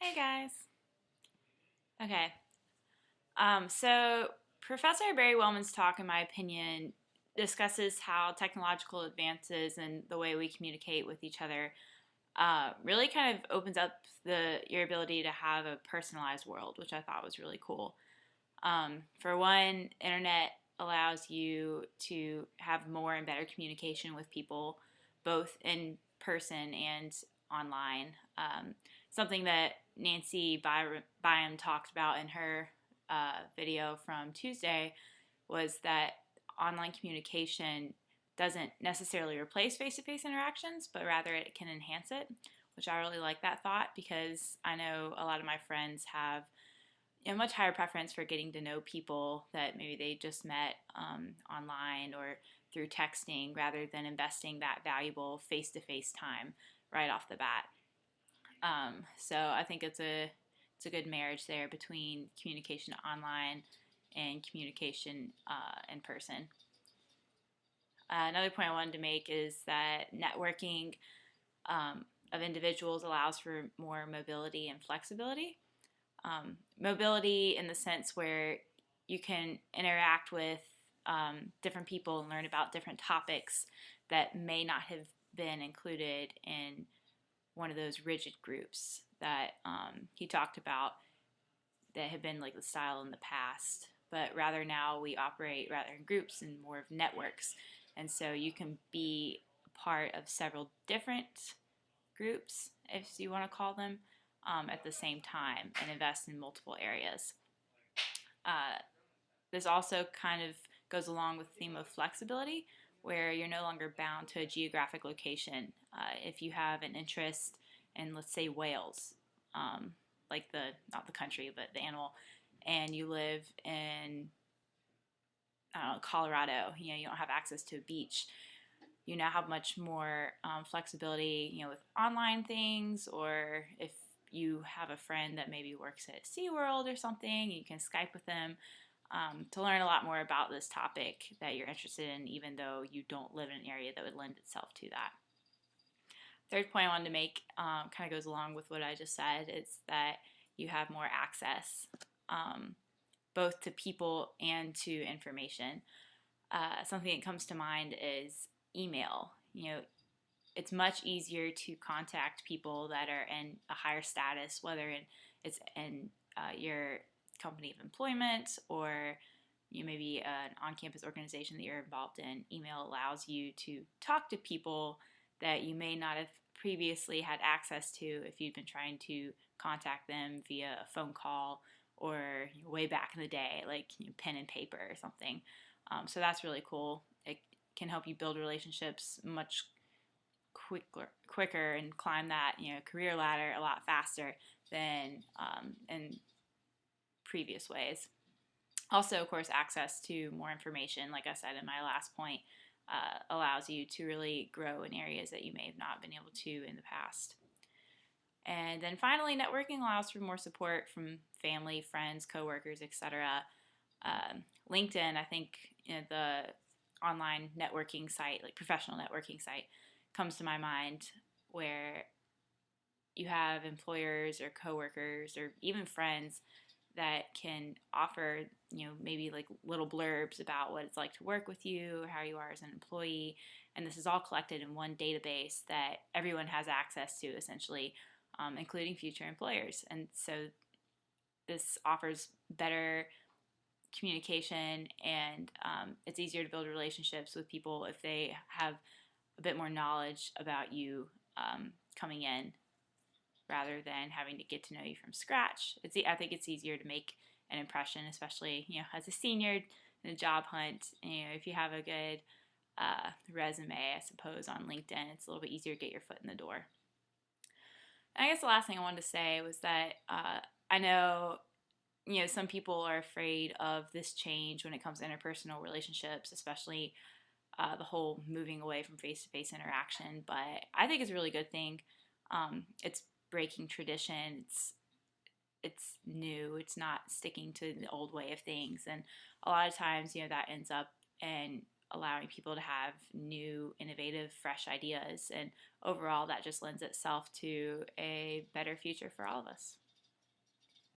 Hey guys. Okay. So Professor Barry Wellman's talk, in my opinion, discusses how technological advances and the way we communicate with each other really kind of opens up your ability to have a personalized world, which I thought was really cool. For one, internet allows you to have more and better communication with people, both in person and online. Something that Nancy Byam talked about in her video from Tuesday was that online communication doesn't necessarily replace face-to-face interactions, but rather it can enhance it, which I really like that thought because I know a lot of my friends have a much higher preference for getting to know people that maybe they just met online or through texting rather than investing that valuable face-to-face time right off the bat. So I think it's a good marriage there between communication online and communication in person. Another point I wanted to make is that networking of individuals allows for more mobility and flexibility. Mobility in the sense where you can interact with different people and learn about different topics that may not have been included in one of those rigid groups that he talked about that have been like the style in the past. But rather now we operate rather in groups and more of networks. And so you can be part of several different groups, if you want to call them, at the same time and invest in multiple areas. This also kind of goes along with the theme of flexibility, where you're no longer bound to a geographic location. If you have an interest in, let's say, whales, like not the country, but the animal, and you live in, I don't know, Colorado, you don't have access to a beach, you now have much more flexibility, with online things, or if you have a friend that maybe works at SeaWorld or something, you can Skype with them to learn a lot more about this topic that you're interested in, even though you don't live in an area that would lend itself to that. Third point I wanted to make kind of goes along with what I just said, is that you have more access both to people and to information. Something that comes to mind is email. It's much easier to contact people that are in a higher status, whether it's in your company of employment or maybe an on-campus organization that you're involved in. Email allows you to talk to people that you may not have previously had access to if you'd been trying to contact them via a phone call or way back in the day, like pen and paper or something. So that's really cool. It can help you build relationships much quicker and climb that career ladder a lot faster than in previous ways. Also, of course, access to more information, like I said in my last point, allows you to really grow in areas that you may have not been able to in the past. And then finally, networking allows for more support from family, friends, coworkers, etc. LinkedIn, I think, the online networking site, like professional networking site, comes to my mind, where you have employers or coworkers or even friends that can offer, maybe like little blurbs about what it's like to work with you or how you are as an employee. And this is all collected in one database that everyone has access to, essentially, including future employers. And so this offers better communication, and it's easier to build relationships with people if they have a bit more knowledge about you coming in, rather than having to get to know you from scratch. I think it's easier to make an impression, especially as a senior in a job hunt. If you have a good resume, I suppose, on LinkedIn, it's a little bit easier to get your foot in the door. And I guess the last thing I wanted to say was that I know some people are afraid of this change when it comes to interpersonal relationships, especially the whole moving away from face-to-face interaction. But I think it's a really good thing. It's breaking tradition. It's new. It's not sticking to the old way of things. And a lot of times, that ends up in allowing people to have new, innovative, fresh ideas. And overall, that just lends itself to a better future for all of us.